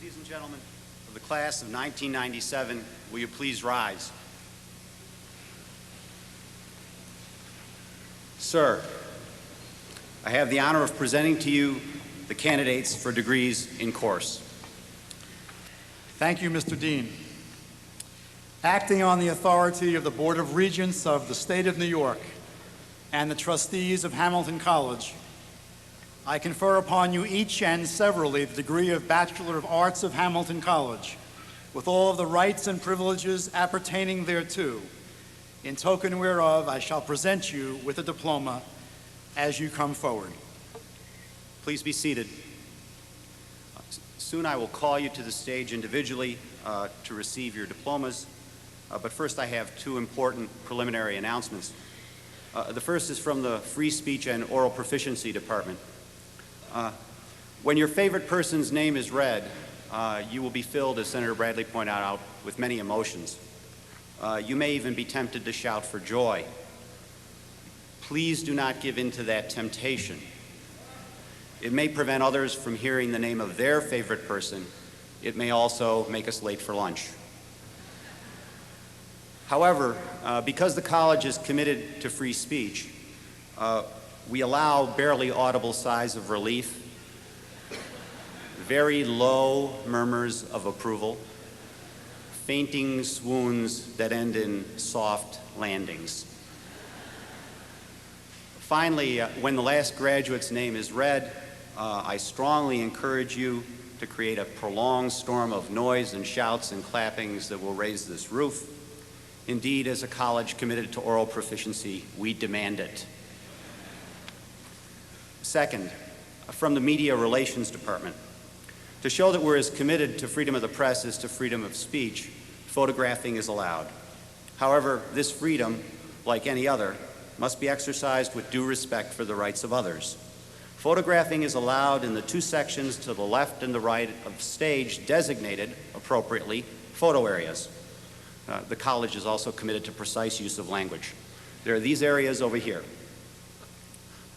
Ladies and gentlemen of the class of 1997, will you please rise? Sir, I have the honor of presenting to you the candidates for degrees in course. Thank you, Mr. Dean. Acting on the authority of the Board of Regents of the State of New York and the trustees of Hamilton College, I confer upon you each and severally the degree of Bachelor of Arts of Hamilton College, with all of the rights and privileges appertaining thereto. In token whereof, I shall present you with a diploma as you come forward. Please be seated. Soon I will call you to the stage individually to receive your diplomas, but first I have two important preliminary announcements. The first is from the Free Speech and Oral Proficiency Department. When your favorite person's name is read, you will be filled, as Senator Bradley pointed out, with many emotions. You may even be tempted to shout for joy. Please do not give in to that temptation. It may prevent others from hearing the name of their favorite person. It may also make us late for lunch. However, because the college is committed to free speech, we allow barely audible sighs of relief, very low murmurs of approval, fainting swoons that end in soft landings. Finally, when the last graduate's name is read, I strongly encourage you to create a prolonged storm of noise and shouts and clappings that will raise this roof. Indeed, as a college committed to oral proficiency, we demand it. Second, from the Media Relations Department, to show that we're as committed to freedom of the press as to freedom of speech, photographing is allowed. However, this freedom, like any other, must be exercised with due respect for the rights of others. Photographing is allowed in the two sections to the left and the right of the stage designated, appropriately, photo areas. The college is also committed to precise use of language. There are these areas over here.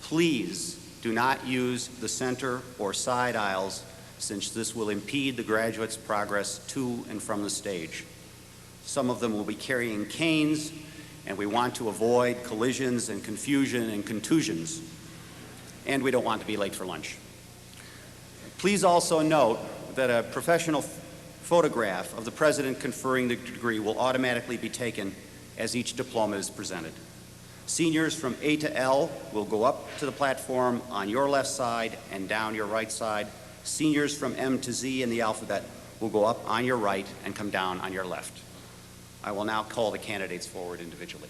Please do not use the center or side aisles, since this will impede the graduates' progress to and from the stage. Some of them will be carrying canes, and we want to avoid collisions and confusion and contusions, and we don't want to be late for lunch. Please also note that a professional photograph of the president conferring the degree will automatically be taken as each diploma is presented. Seniors from A to L will go up to the platform on your left side and down your right side. Seniors from M to Z in the alphabet will go up on your right and come down on your left. I will now call the candidates forward individually.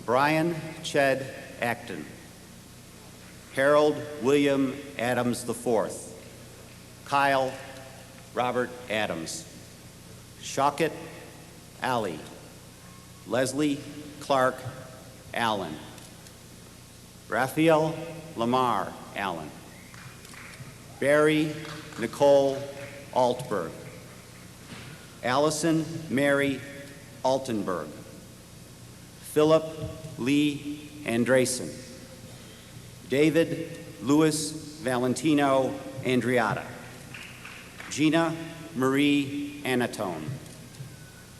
Brian Ched Acton, Harold William Adams IV, Kyle Robert Adams, Shaukat Ali, Leslie Clark Allen, Raphael Lamar Allen, Barry Nicole Altberg, Allison Mary Altenberg, Philip Lee Andresen, David Louis Valentino Andriata, Gina Marie Anatone,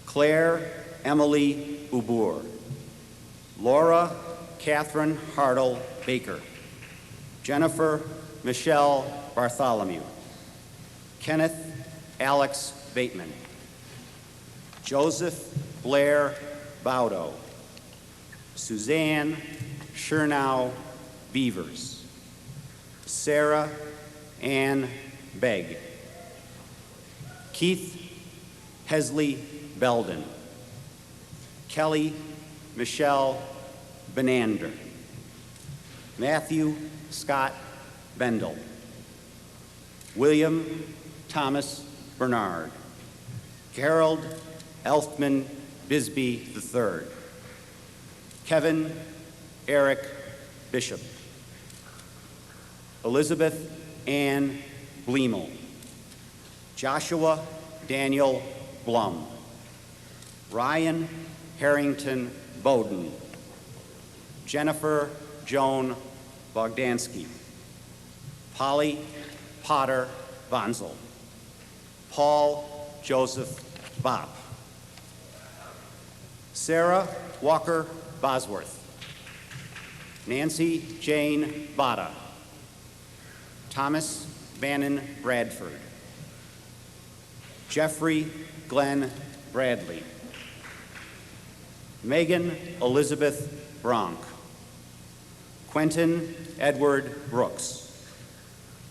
Claire Emily Ubur, Laura Catherine Hartle Baker, Jennifer Michelle Bartholomew, Kenneth Alex Bateman, Joseph Blair Baudo, Suzanne Chernow Beavers, Sarah Ann Begg, Keith Hesley Belden, Kelly Michelle Benander, Matthew Scott Bendel, William Thomas Bernard, Harold Elfman Bisbee III, Kevin Eric Bishop, Elizabeth Ann Bleemel, Joshua Daniel Blum, Ryan Harrington Bowden, Jennifer Joan Bogdansky, Polly Potter Vonzel, Paul Joseph Bopp, Sarah Walker Bosworth, Nancy Jane Botta, Thomas Bannon Bradford, Jeffrey Glenn Bradley, Megan Elizabeth Bronk, Quentin Edward Brooks,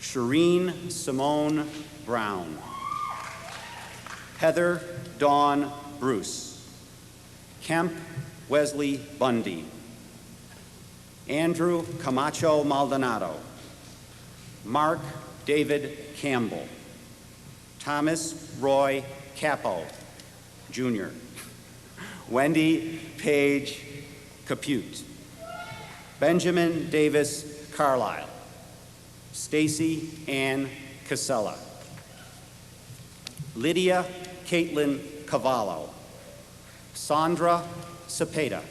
Shireen Simone Brown, Heather Dawn Bruce, Kemp Wesley Bundy, Andrew Camacho Maldonado, Mark David Campbell, Thomas Roy Capo, Jr., Wendy Page Capute, Benjamin Davis Carlisle, Stacy Ann Casella, Lydia Caitlin Cavallo, Sandra Cepeda,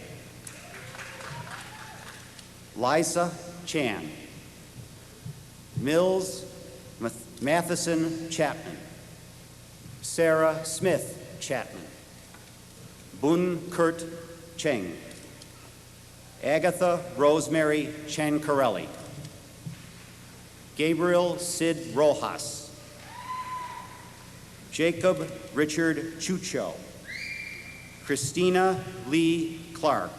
Liza Chan, Mills Matheson Chapman, Sarah Smith Chapman, Bun Kurt Cheng, Agatha Rosemary Chancarelli, Gabriel Sid Rojas, Jacob Richard Chucho, Christina Lee Clark,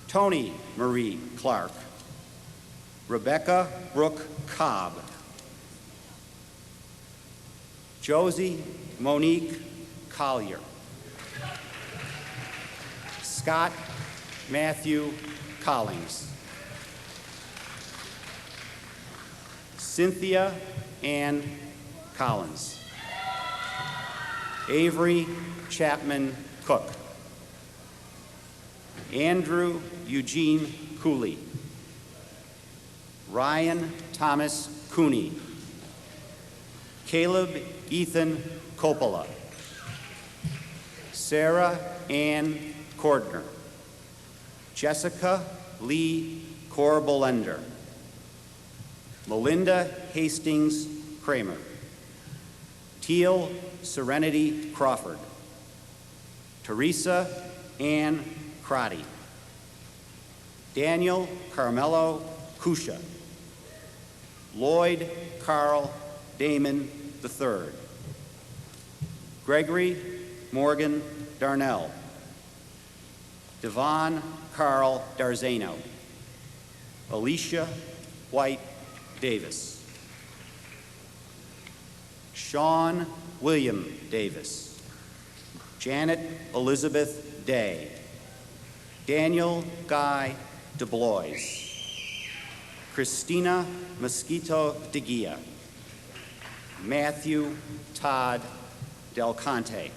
Tony Marie Clark, Rebecca Brooke Cobb, Josie Monique Collier, Scott Matthew Collings, Cynthia Ann Collins, Avery Chapman Cook, Andrew Eugene Cooley, Ryan Thomas Cooney, Caleb Ethan Coppola, Sarah Ann Cordner, Jessica Lee Corbolender, Melinda Hastings Kramer, Teal Serenity Crawford, Teresa Ann Crotty, Daniel Carmelo Kusha, Lloyd Carl Damon III, Gregory Morgan Darnell, Devon Carl Darzano, Alicia White Davis, Sean William Davis, Janet Elizabeth Day, Daniel Guy DeBlois, Christina Mosquito de Guia, Matthew Todd Del Conte,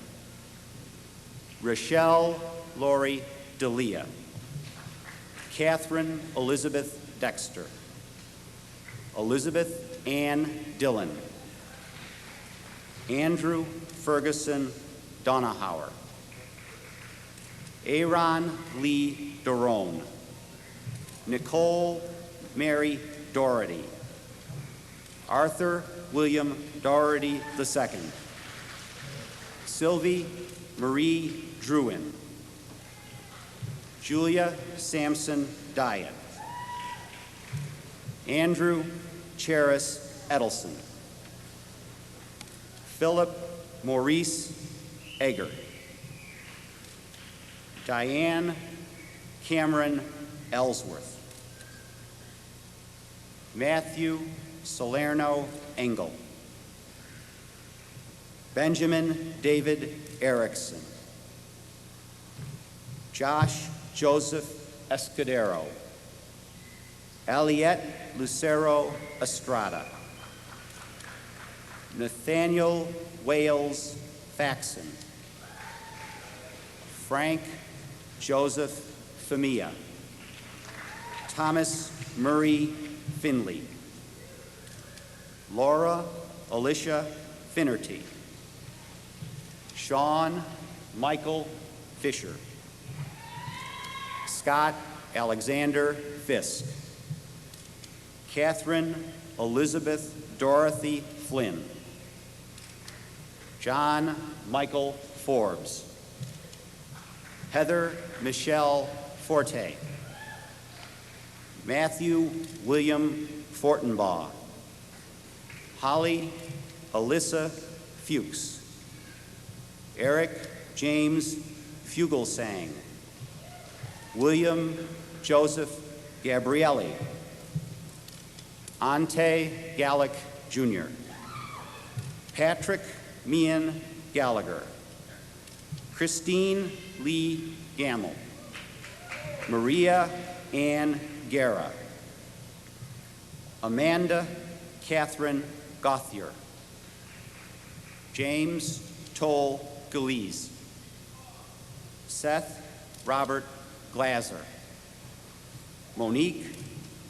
Rochelle Lori D'Elia, Catherine Elizabeth Dexter, Elizabeth Ann Dillon, Andrew Ferguson Donahauer, Aaron Lee Dorone, Nicole Mary Doherty, Arthur William Doherty II, Sylvie Marie Druin, Julia Sampson Diet, Andrew Cheris Edelson, Philip Maurice Egger, Diane Cameron Ellsworth. Matthew Salerno Engel. Benjamin David Erickson. Josh Joseph Escudero. Aliette Lucero Estrada. Nathaniel Wales Faxon. Frank Joseph Famia. Thomas Murray Finley. Laura Alicia Finnerty. Sean Michael Fisher. Scott Alexander Fisk. Catherine Elizabeth Dorothy Flynn. John Michael Forbes. Heather Michelle Forte. Matthew William Fortenbaugh. Holly Alyssa Fuchs. Eric James Fugelsang. William Joseph Gabrielli. Ante Gallick Jr. Patrick Meehan Gallagher. Christine Lee Gamble. Maria Ann Guerra. Amanda Catherine Gothier. James Toll Galeese. Seth Robert Glaser. Monique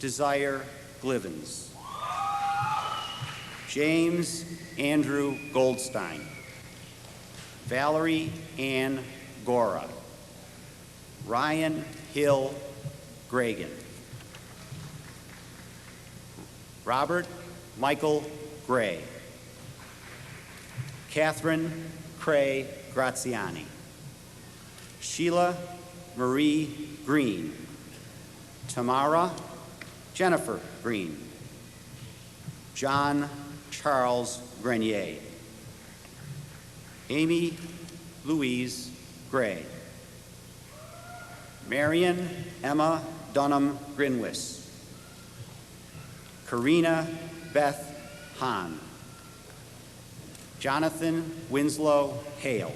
Desire Glivens. James Andrew Goldstein. Valerie Ann Gora. Ryan Hill Gragan. Robert Michael Gray. Catherine Cray Graziani. Sheila Marie Green. Tamara Jennifer Green. John Charles Grenier. Amy Louise Gray. Marion Emma Dunham Grinwis. Karina Beth Hahn. Jonathan Winslow Hale.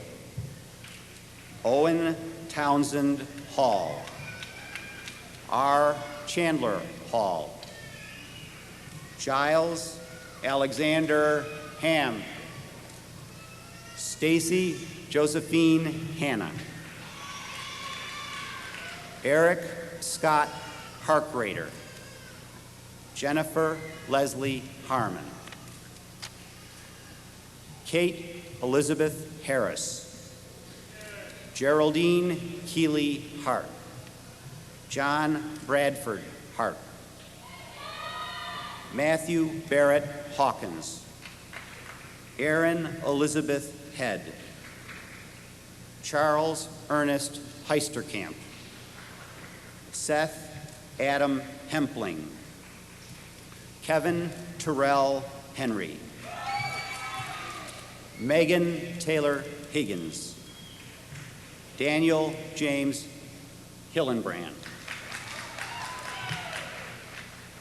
Owen Townsend Hall. R. Chandler Hall. Giles Alexander Ham. Stacy Josephine Hanna. Eric Scott Harkrader. Jennifer Leslie Harmon. Kate Elizabeth Harris. Geraldine Keeley Hart. John Bradford Hart. Matthew Barrett Hawkins. Erin Elizabeth Head. Charles Ernest Heisterkamp. Seth Adam Hempling. Kevin Terrell Henry. Megan Taylor Higgins. Daniel James Hillenbrand.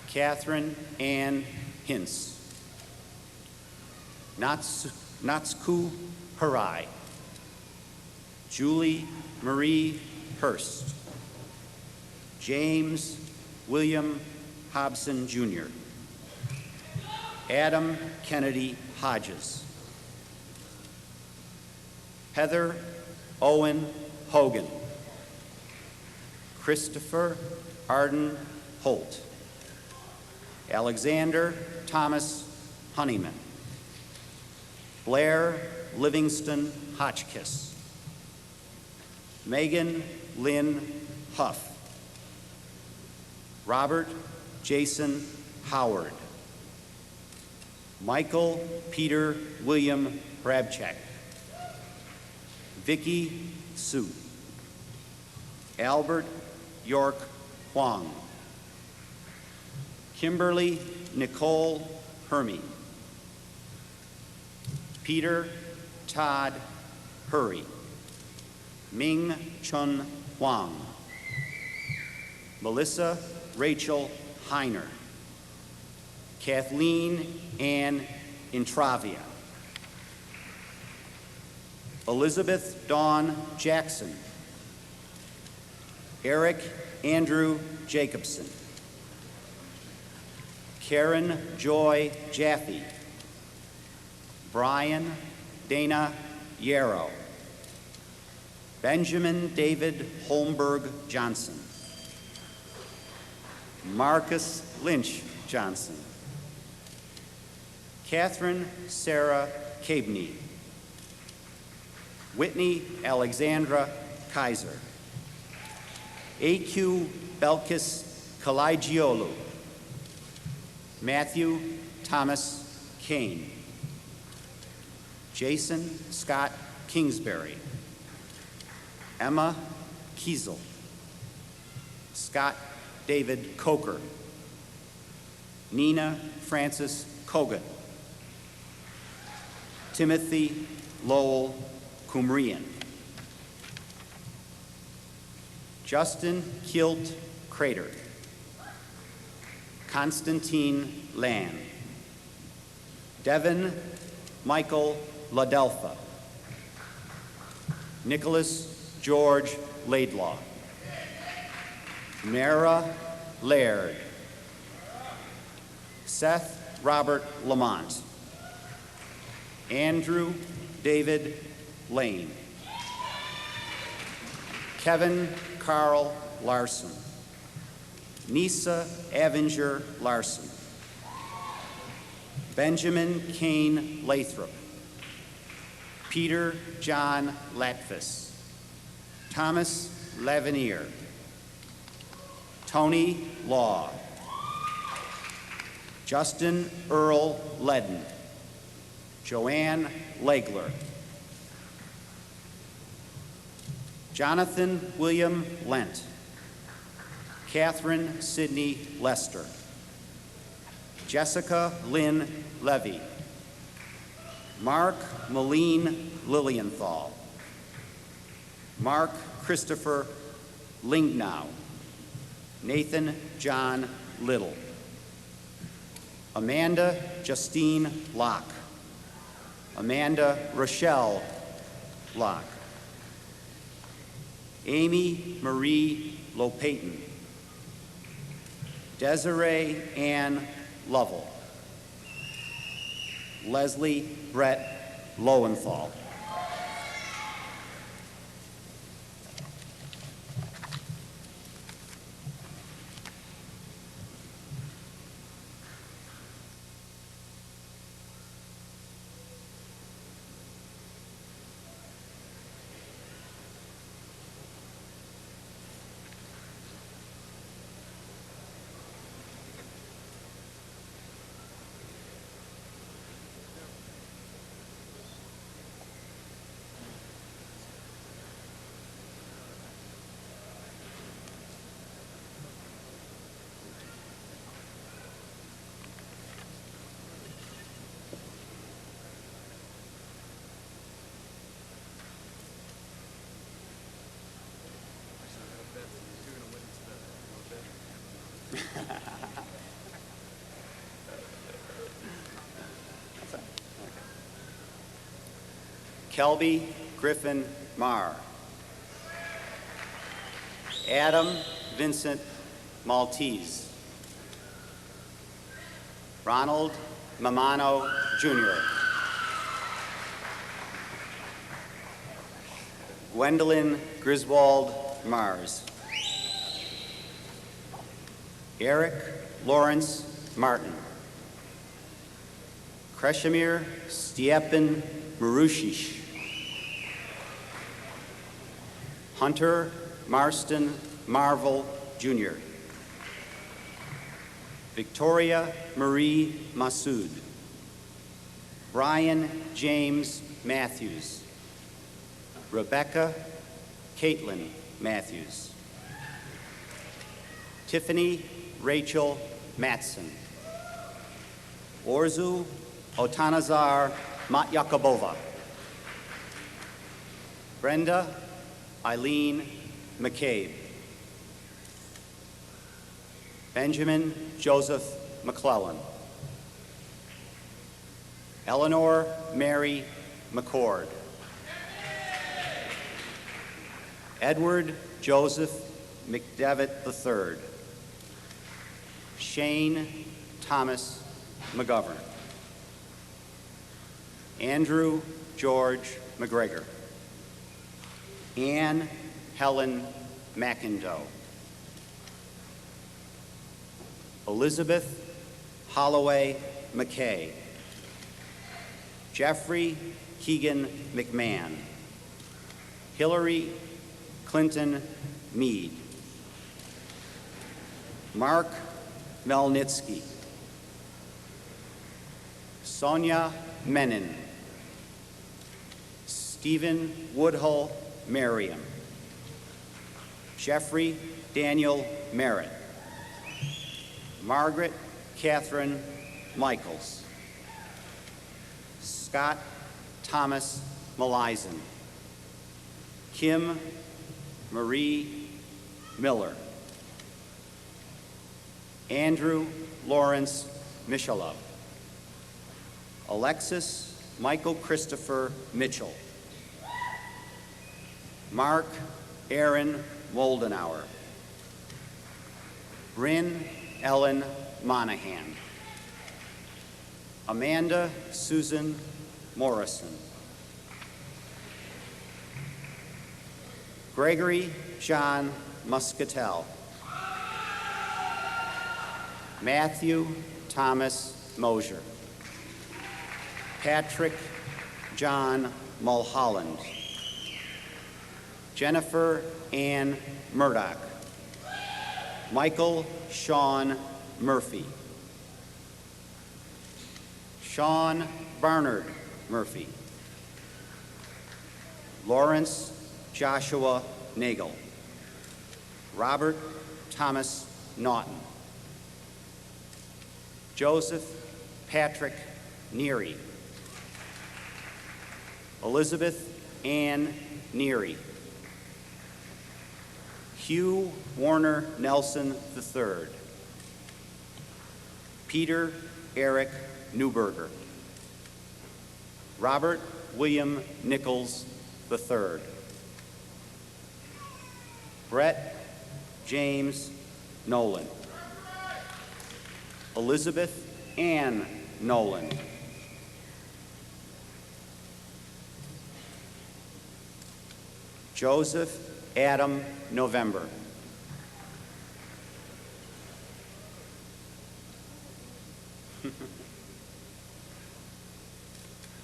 Catherine Ann Hintz. Natsku Harai. Julie Marie Hurst. James William Hobson Jr. Adam Kennedy Hodges. Heather Owen Hogan. Christopher Arden Holt. Alexander Thomas Honeyman. Blair Livingston Hotchkiss. Megan Lynn Huff. Robert Jason Howard. Michael Peter William Brabchak. Vicky Sue. Albert York Huang. Kimberly Nicole Hermy. Peter Todd Hurry. Ming Chun Huang. Melissa Rachel Heiner, Kathleen Ann Intravia, Elizabeth Dawn Jackson, Eric Andrew Jacobson, Karen Joy Jaffe, Brian Dana Yarrow, Benjamin David Holmberg Johnson, Marcus Lynch Johnson, Catherine Sarah Cabney, Whitney Alexandra Kaiser, A.Q. Belkis Kalagiolu, Matthew Thomas Kane, Jason Scott Kingsbury, Emma Kiesel, Scott David Coker, Nina Francis Kogan, Timothy Lowell Kumrian, Justin Kilt Crater, Constantine Land, Devin Michael Ladelfa, Nicholas George Laidlaw, Mara Laird, Seth Robert Lamont, Andrew David Lane, Kevin Carl Larson, Nisa Avenger Larson, Benjamin Kane Lathrop, Peter John Latvis, Thomas Lavinier, Tony Law, Justin Earl Ledden, Joanne Legler, Jonathan William Lent, Catherine Sidney Lester, Jessica Lynn Levy, Mark Moline Lilienthal, Mark Christopher Lingnow, Nathan John Little, Amanda Justine Locke, Amanda Rochelle Locke, Amy Marie Lopayton, Desiree Ann Lovell, Leslie Brett Lowenthal. Kelby Griffin Marr, Adam Vincent Maltese, Ronald Mamano Jr., Gwendolyn Griswold Mars, Eric Lawrence Martin, Kreshimir Stiepan Marushish, Hunter Marston Marvel Jr., Victoria Marie Massoud, Brian James Matthews, Rebecca Caitlin Matthews, Tiffany Rachel Matson, Orzu Otanazar Matyakabova, Brenda Eileen McCabe, Benjamin Joseph McClellan. Eleanor Mary McCord. Edward Joseph McDevitt III. Shane Thomas McGovern. Andrew George McGregor. Anne Helen McIndoe. Elizabeth Holloway McKay. Jeffrey Keegan McMahon. Hillary Clinton Meade. Mark Melnitsky. Sonia Menon. Stephen Woodhull Merriam. Jeffrey Daniel Merritt. Margaret Catherine Michaels. Scott Thomas Malisen. Kim Marie Miller. Andrew Lawrence Michalov. Alexis Michael Christopher Mitchell. Mark Aaron Moldenauer. Bryn Ellen Monahan. Amanda Susan Morrison. Gregory John Muscatel. Matthew Thomas Mosier. Patrick John Mulholland. Jennifer Ann Murdoch. Michael Sean Murphy. Sean Barnard Murphy. Lawrence Joshua Nagel. Robert Thomas Naughton. Joseph Patrick Neary. Elizabeth Ann Neary. Hugh Warner Nelson III. Peter Eric Newberger. Robert William Nichols III. Brett James Nolan. Elizabeth Ann Nolan. Joseph Adam November.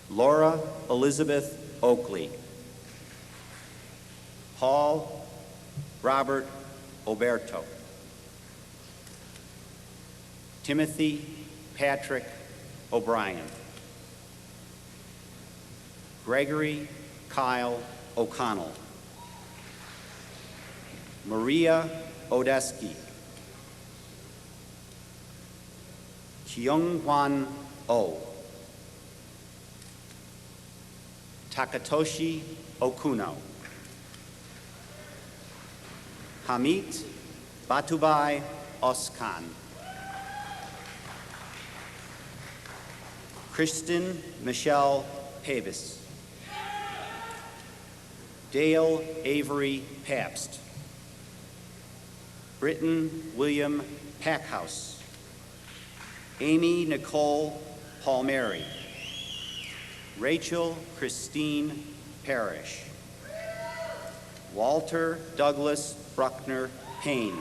Laura Elizabeth Oakley. Paul Robert Oberto. Timothy Patrick O'Brien. Gregory Kyle O'Connell. Maria Odeski. Kyung-hwan Oh. Takatoshi Okuno. Hamit Batubai Oskan. Kristen Michelle Pavis. Dale Avery Pabst. Britton William Packhouse. Amy Nicole Palmieri. Rachel Christine Parrish. Walter Douglas Bruckner Payne.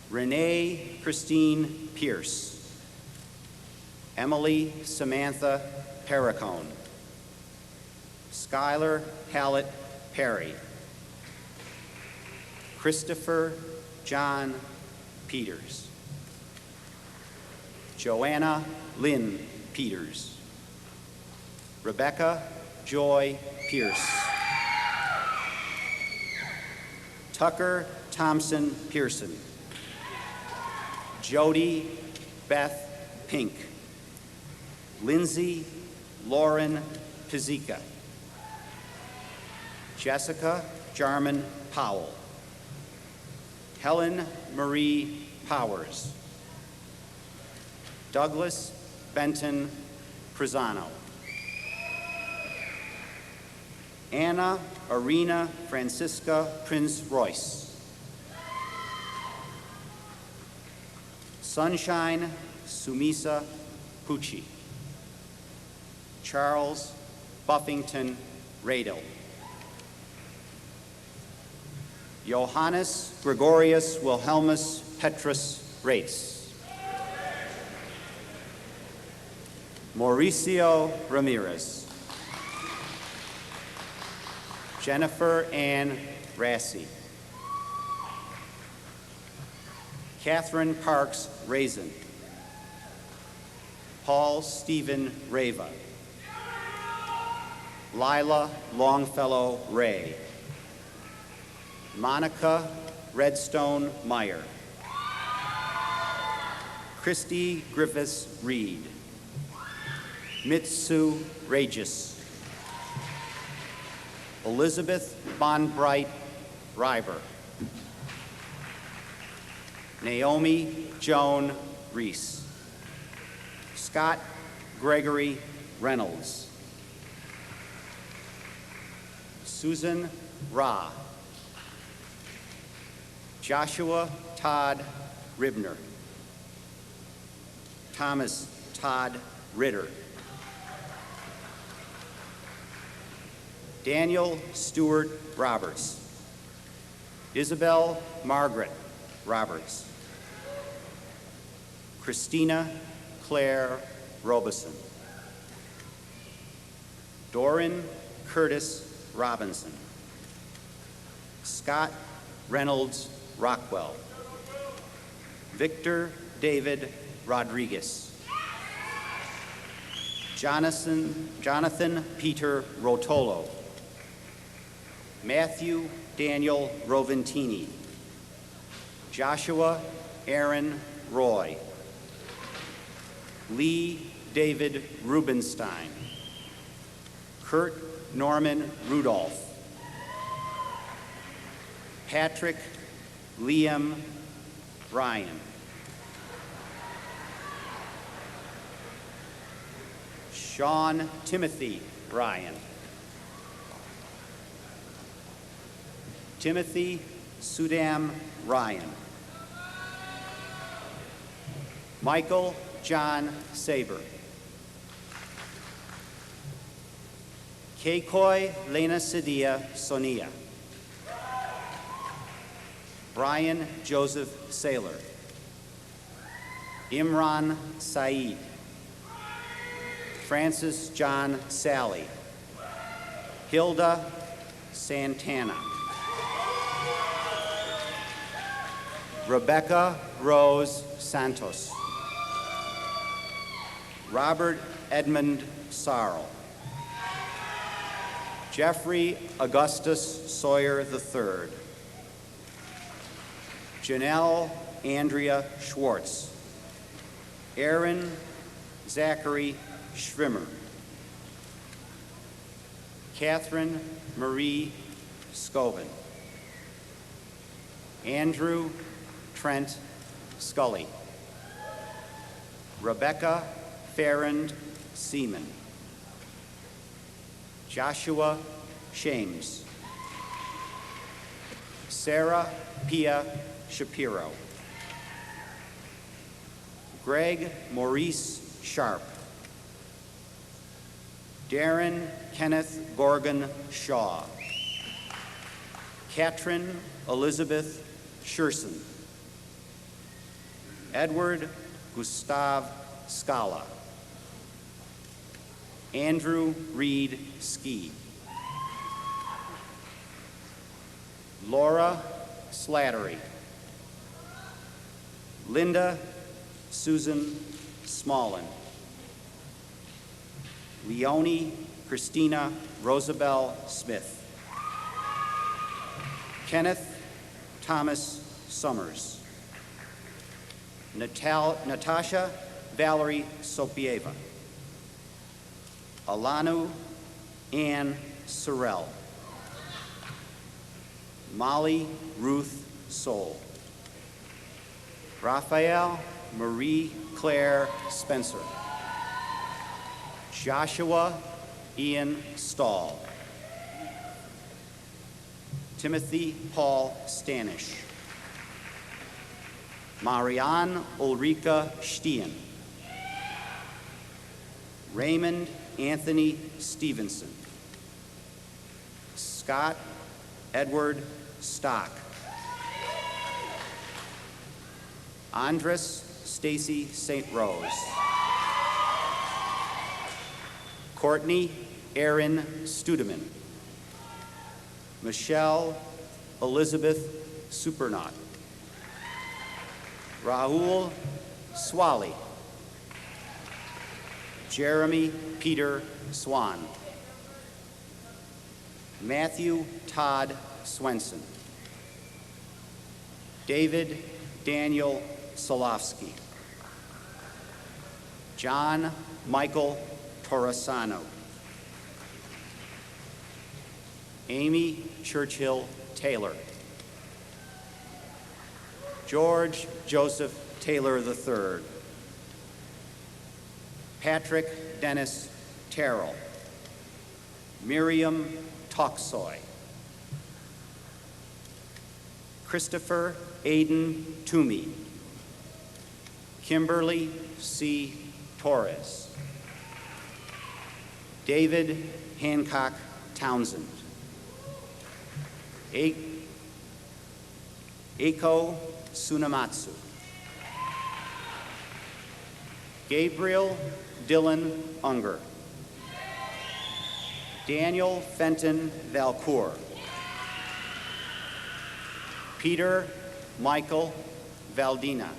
Renee Christine Pierce. Emily Samantha Perricone. Skylar Hallett Perry. Christopher John Peters. Joanna Lynn Peters. Rebecca Joy Pierce. Tucker Thompson Pearson. Jody Beth Pink. Lindsay Lauren Pizzica. Jessica Jarman Powell. Helen Marie Powers, Douglas Benton Prisano, Anna Arena Francisca Prince Royce, Sunshine Sumisa Pucci, Charles Buffington Radel, Johannes Gregorius Wilhelmus Petrus Rates, Mauricio Ramirez, Jennifer Ann Rassi, Catherine Parks Raisin, Paul Stephen Rava, Lila Longfellow Ray, Monica Redstone Meyer, Christy Griffiths Reed, Mitsu Regis, Elizabeth Bonbright Reiber, Naomi Joan Reese, Scott Gregory Reynolds, Susan Ra, Joshua Todd Ribner, Thomas Todd Ritter, Daniel Stewart Roberts, Isabel Margaret Roberts, Christina Claire Robeson, Doran Curtis Robinson, Scott Reynolds Rockwell, Victor David Rodriguez, Jonathan Peter Rotolo, Matthew Daniel Roventini, Joshua Aaron Roy, Lee David Rubenstein, Kurt Norman Rudolph, Patrick Liam Ryan, Sean Timothy Ryan, Timothy Sudam Ryan, Michael John Saber, Keikoi Lena Sidia Sonia, Brian Joseph Saylor, Imran Saeed, Francis John Sally, Hilda Santana, Rebecca Rose Santos, Robert Edmund Sarl, Jeffrey Augustus Sawyer III, Janelle Andrea Schwartz, Aaron Zachary Schrimmer, Catherine Marie Scovin, Andrew Trent Scully, Rebecca Farrand Seaman, Joshua Shames, Sarah Pia Shapiro, Greg Maurice Sharp, Darren Kenneth Gorgon Shaw, Katrin Elizabeth Scherson, Edward Gustav Scala, Andrew Reed Ski, Laura Slattery, Linda Susan Smallin, Leonie Christina Rosabelle Smith, Kenneth Thomas Summers, Natasha Valerie Sopieva, Alanu Ann Sorrell, Molly Ruth Soul, Raphael Marie Claire Spencer. Joshua Ian Stahl. Timothy Paul Stanish. Marianne Ulrika Stien. Raymond Anthony Stevenson. Scott Edward Stock. Andres Stacy St. Rose. Courtney Erin Studeman. Michelle Elizabeth Supernaut. Rahul Swally. Jeremy Peter Swan. Matthew Todd Swenson. David Daniel Solofsky. John Michael Torresano. Amy Churchill Taylor. George Joseph Taylor III. Patrick Dennis Terrell. Miriam Toksoy. Christopher Aiden Toomey. Kimberly C. Torres. David Hancock Townsend. Eiko Tsunamatsu. Gabriel Dylan Unger. Daniel Fenton Valcour. Peter Michael Valdina.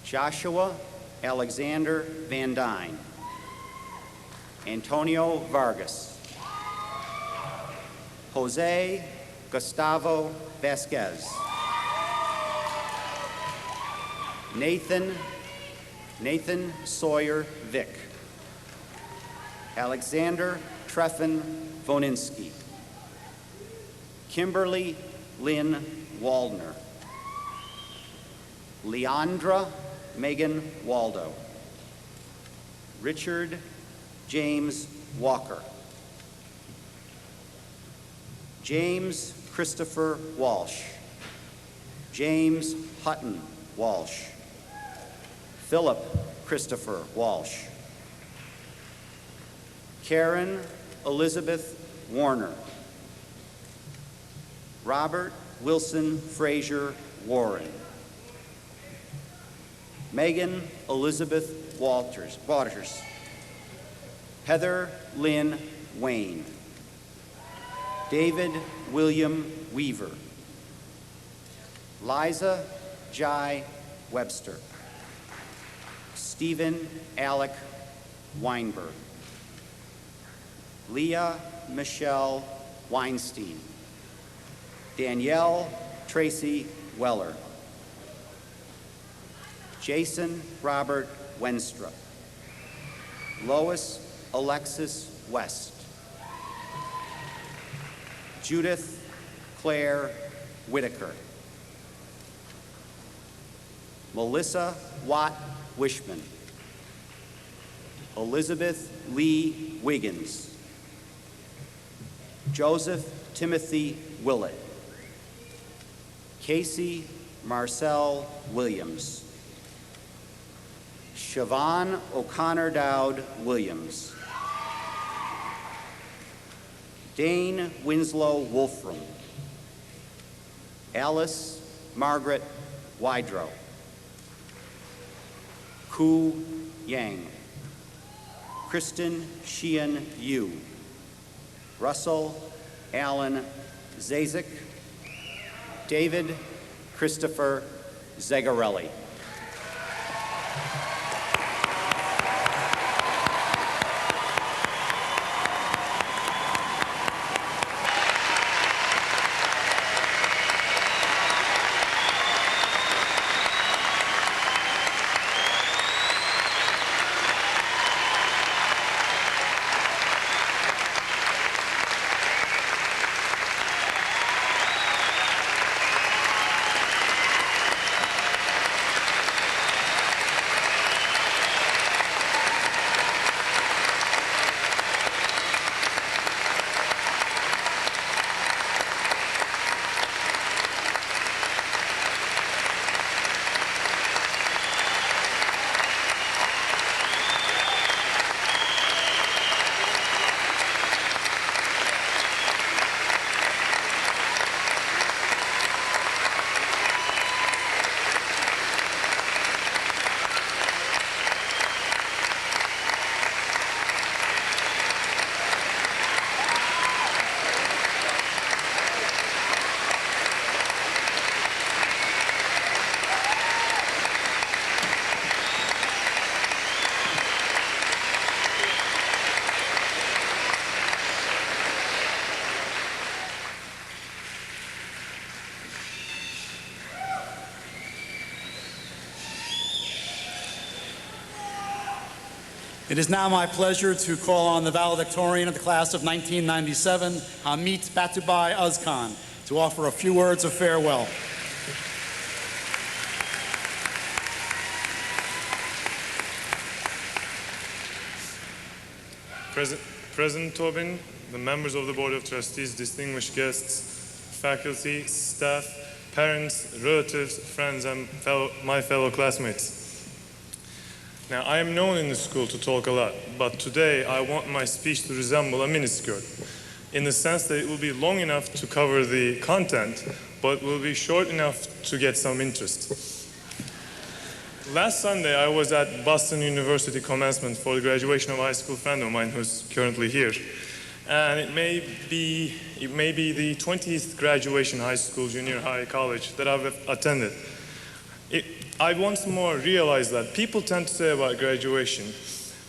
Joshua Alexander Van Dyne. Antonio Vargas. Jose Gustavo Vasquez. Nathan Sawyer Vick. Alexander Treffin Voninsky. Kimberly Lynn Waldner. Leandra Megan Waldo. Richard James Walker. James Christopher Walsh. James Hutton Walsh. Philip Christopher Walsh. Karen Elizabeth Warner. Robert Wilson Frazier Warren. Megan Elizabeth Waters. Heather Lynn Wayne. David William Weaver. Liza Jai Webster. Stephen Alec Weinberg. Leah Michelle Weinstein. Danielle Tracy Weller. Jason Robert Wenstrup. Lois Alexis West. Judith Claire Whitaker. Melissa Watt Wishman. Elizabeth Lee Wiggins. Joseph Timothy Willett. Casey Marcel Williams. Siobhan O'Connor Dowd Williams. Dane Winslow Wolfram. Alice Margaret Wydrow. Ku Yang. Kristen Sheehan Yu. Russell Allen Zazik. David Christopher Zagarelli. It is now my pleasure to call on the valedictorian of the class of 1997, Hamit Batubai Uzkan, to offer a few words of farewell. President Tobin, the members of the Board of Trustees, distinguished guests, faculty, staff, parents, relatives, friends, and my fellow classmates. Now, I am known in the school to talk a lot, but today I want my speech to resemble a miniskirt, in the sense that it will be long enough to cover the content, but will be short enough to get some interest. Last Sunday, I was at Boston University Commencement for the graduation of a high school friend of mine who's currently here. And it may be the 20th graduation high school, junior high, college that I've attended. I once more realized that people tend to say about graduation,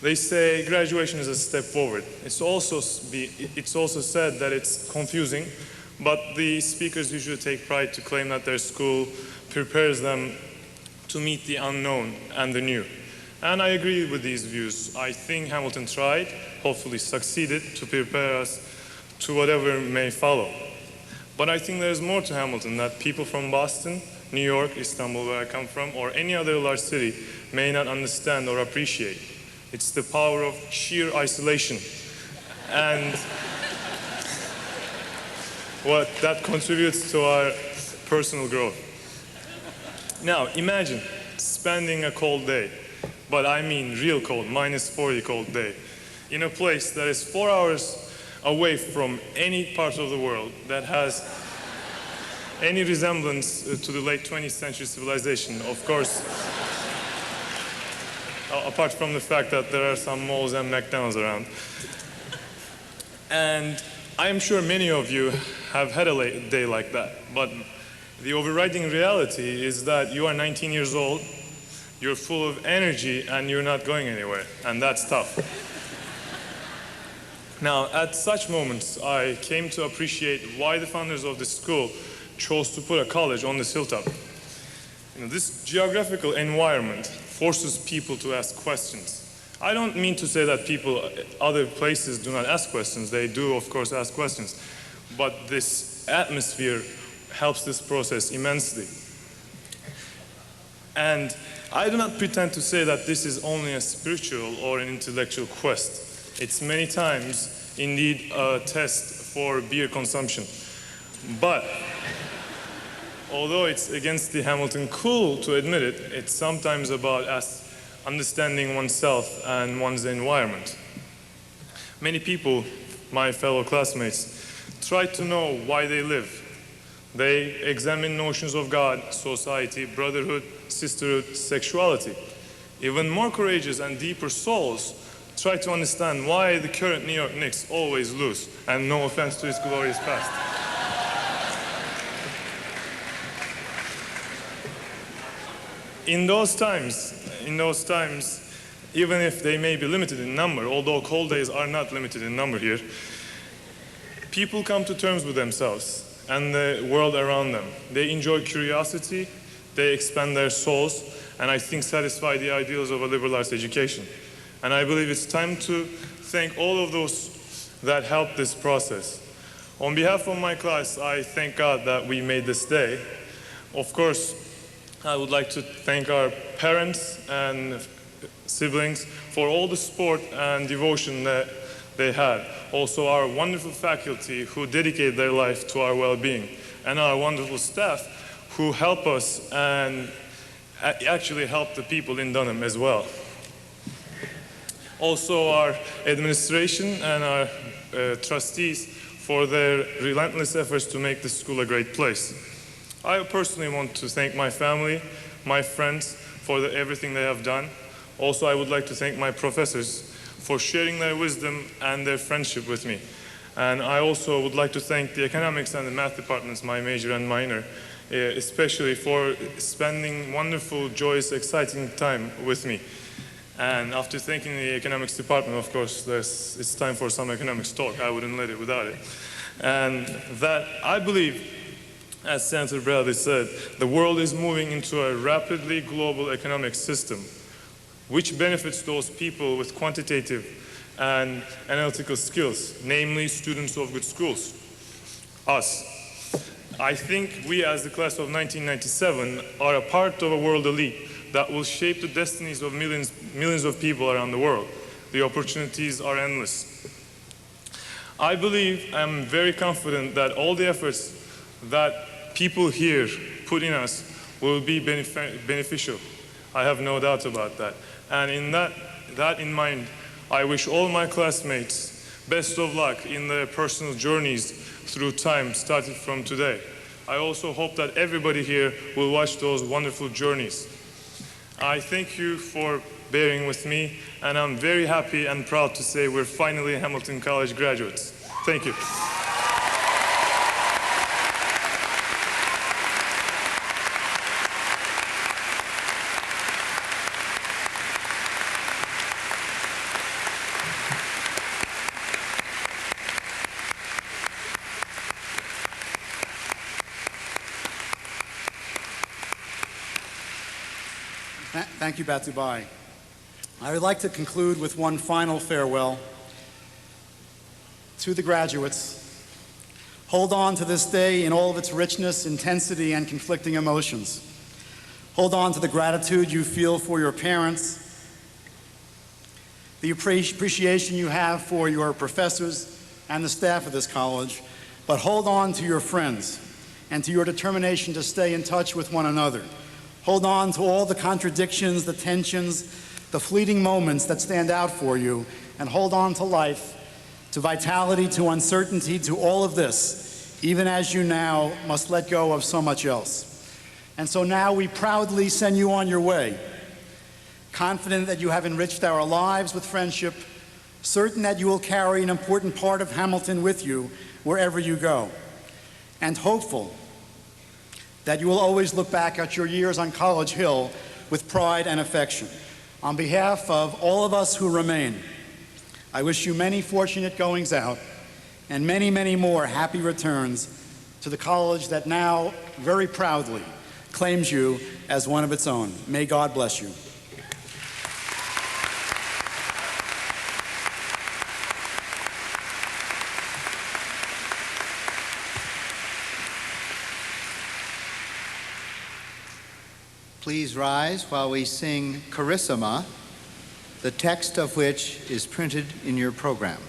they say graduation is a step forward. It's also said that it's confusing, but the speakers usually take pride to claim that their school prepares them to meet the unknown and the new. And I agree with these views. I think Hamilton tried, hopefully succeeded, to prepare us to whatever may follow. But I think there's more to Hamilton that people from Boston, New York, Istanbul, where I come from, or any other large city may not understand or appreciate. It's the power of sheer isolation and what that contributes to our personal growth. Now, imagine spending a cold day, but I mean real cold, -40 cold day, in a place that is 4 hours away from any part of the world that has any resemblance to the late 20th century civilization. Of course, apart from the fact that there are some malls and McDonald's around. And I am sure many of you have had a day like that, but the overriding reality is that you are 19 years old, you're full of energy, and you're not going anywhere, and that's tough. Now, at such moments, I came to appreciate why the founders of this school chose to put a college on this hilltop. This geographical environment forces people to ask questions. I don't mean to say that people other places do not ask questions. They do, of course, ask questions. But this atmosphere helps this process immensely. And I do not pretend to say that this is only a spiritual or an intellectual quest. It's many times, indeed, a test for beer consumption. But although it's against the Hamilton cool to admit it, it's sometimes about us understanding oneself and one's environment. Many people, my fellow classmates, try to know why they live. They examine notions of God, society, brotherhood, sisterhood, sexuality. Even more courageous and deeper souls try to understand why the current New York Knicks always lose, and no offense to its glorious past. In those times, even if they may be limited in number, although cold days are not limited in number here, people come to terms with themselves and the world around them. They enjoy curiosity, they expand their souls, and I think satisfy the ideals of a liberal arts education. And I believe it's time to thank all of those that helped this process. On behalf of my class, I thank God that we made this day. Of course, I would like to thank our parents and siblings for all the support and devotion that they had. Also our wonderful faculty who dedicate their life to our well-being, and our wonderful staff who help us and actually help the people in Dunham as well. Also our administration and our trustees for their relentless efforts to make this school a great place. I personally want to thank my family, my friends for everything they have done. Also, I would like to thank my professors for sharing their wisdom and their friendship with me. And I also would like to thank the economics and the math departments, my major and minor, especially for spending wonderful, joyous, exciting time with me. And after thanking the economics department, of course, it's time for some economics talk. I wouldn't let it without it. And that, I believe, as Senator Bradley said, the world is moving into a rapidly global economic system which benefits those people with quantitative and analytical skills, namely students of good schools, us. I think we, as the class of 1997, are a part of a world elite that will shape the destinies of millions of people around the world. The opportunities are endless. I believe, I'm very confident that all the efforts that people here put in us will be beneficial. I have no doubt about that. And in that in mind, I wish all my classmates best of luck in their personal journeys through time, starting from today. I also hope that everybody here will watch those wonderful journeys. I thank you for bearing with me, and I'm very happy and proud to say we're finally Hamilton College graduates. Thank you. Thank you, Batsubai. I would like to conclude with one final farewell to the graduates. Hold on to this day in all of its richness, intensity, and conflicting emotions. Hold on to the gratitude you feel for your parents, the appreciation you have for your professors and the staff of this college, but hold on to your friends and to your determination to stay in touch with one another. Hold on to all the contradictions, the tensions, the fleeting moments that stand out for you, and hold on to life, to vitality, to uncertainty, to all of this, even as you now must let go of so much else. And so now we proudly send you on your way, confident that you have enriched our lives with friendship, certain that you will carry an important part of Hamilton with you wherever you go, and hopeful that you will always look back at your years on College Hill with pride and affection. On behalf of all of us who remain, I wish you many fortunate goings out and many, many more happy returns to the college that now very proudly claims you as one of its own. May God bless you. Please rise while we sing Carissima, the text of which is printed in your program.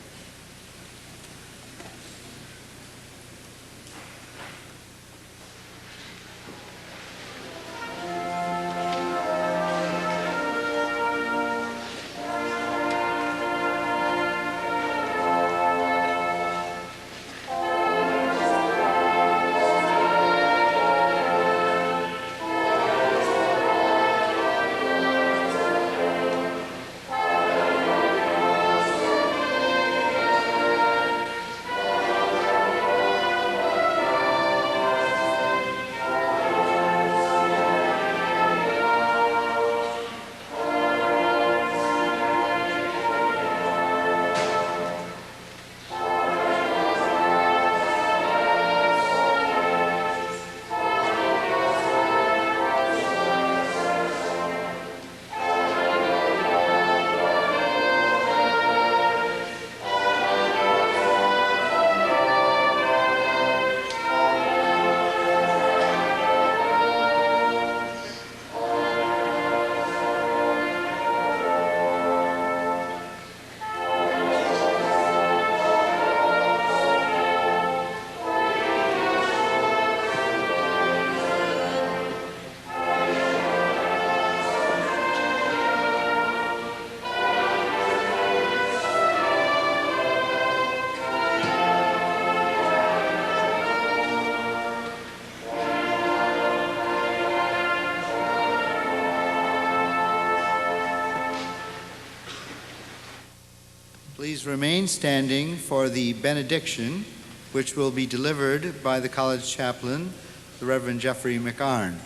Please remain standing for the benediction, which will be delivered by the college chaplain, the Reverend Jeffrey McArn.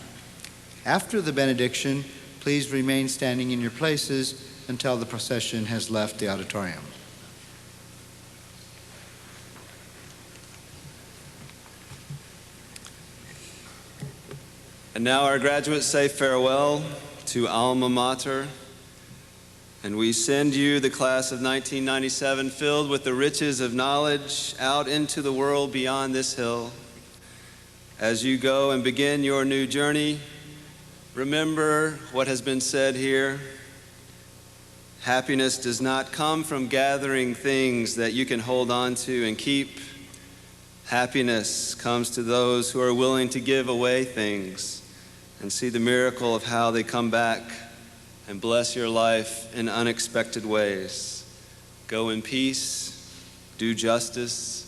After the benediction, please remain standing in your places until the procession has left the auditorium. And now our graduates say farewell to alma mater And we send you, the class of 1997, filled with the riches of knowledge, out into the world beyond this hill. As you go and begin your new journey, remember what has been said here. Happiness does not come from gathering things that you can hold on to and keep. Happiness comes to those who are willing to give away things and see the miracle of how they come back and bless your life in unexpected ways. Go in peace, do justice,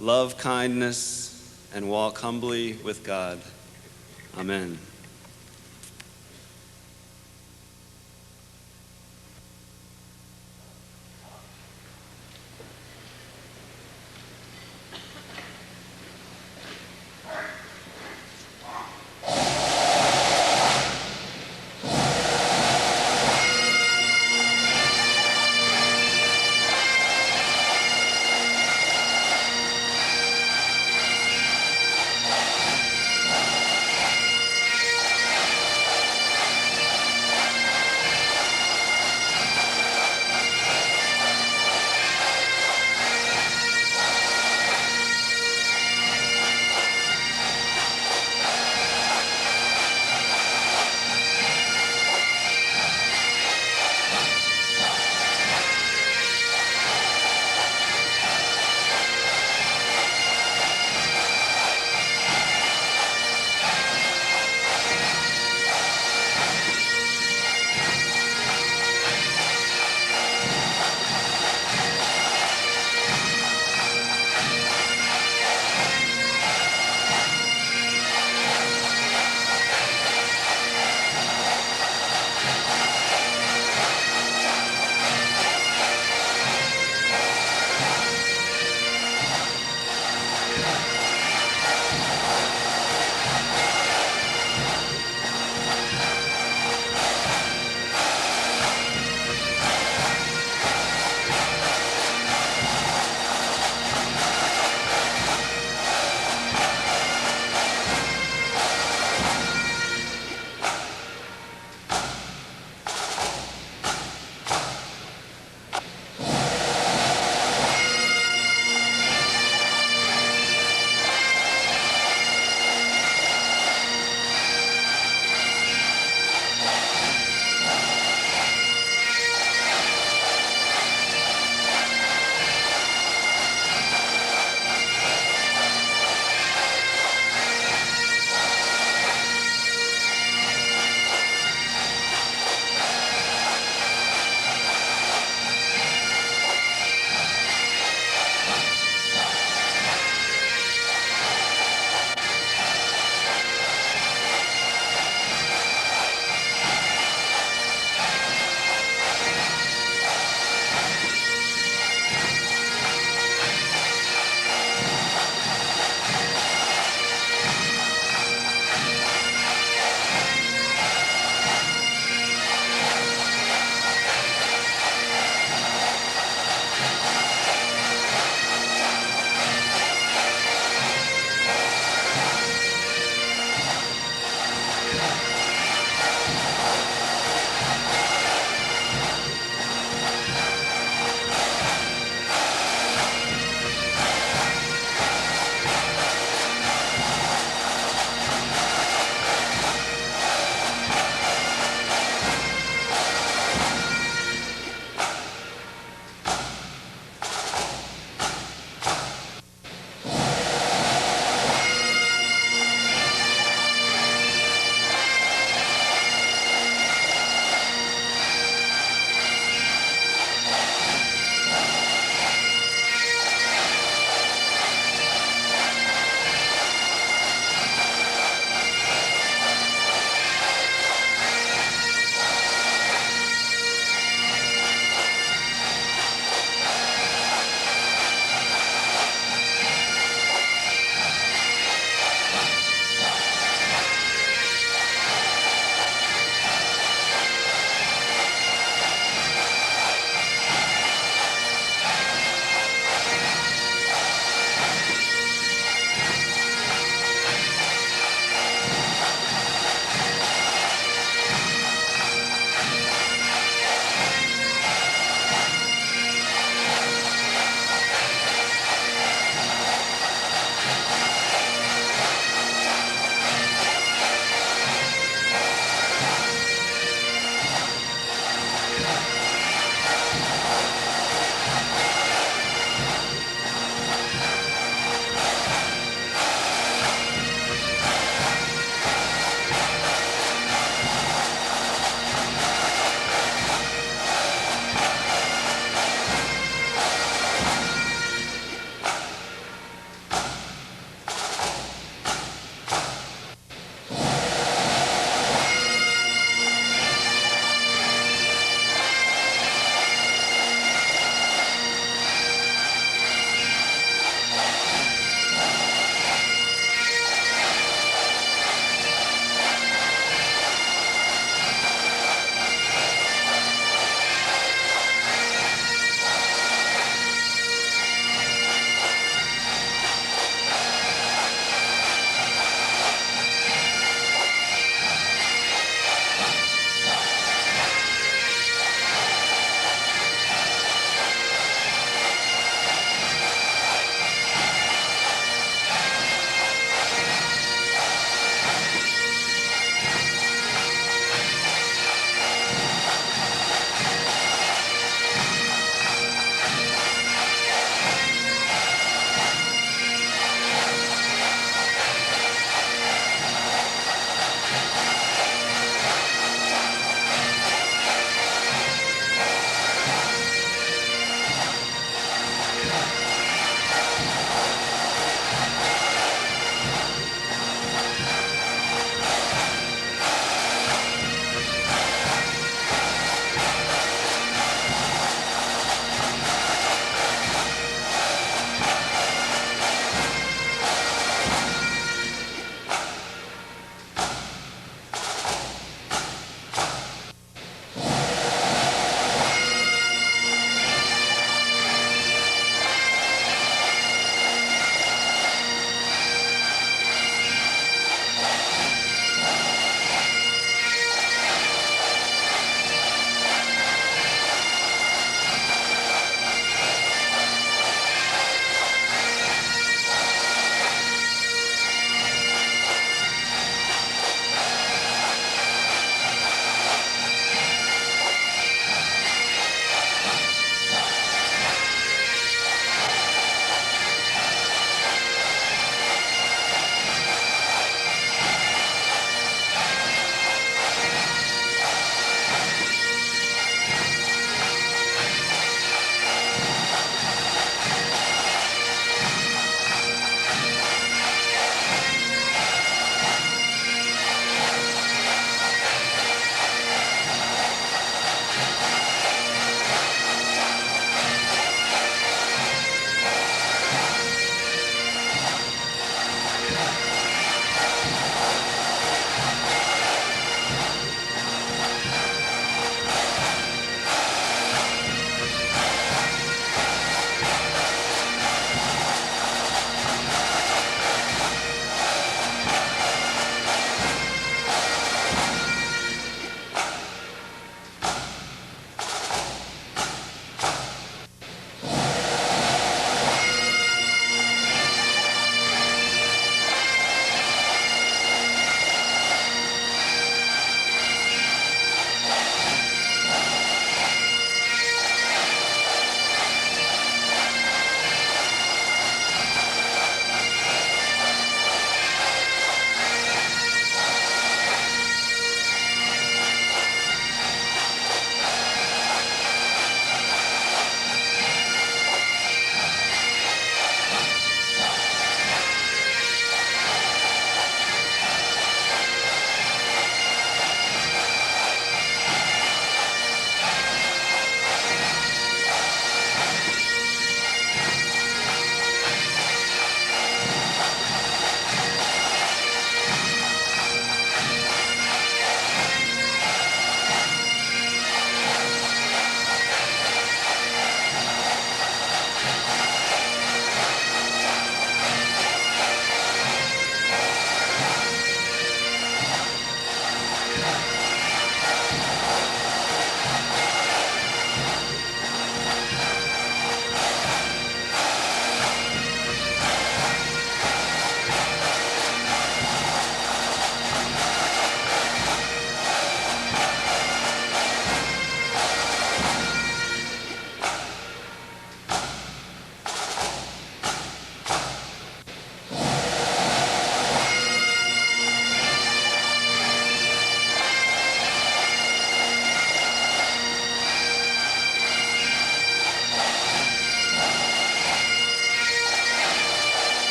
love kindness, and walk humbly with God. Amen.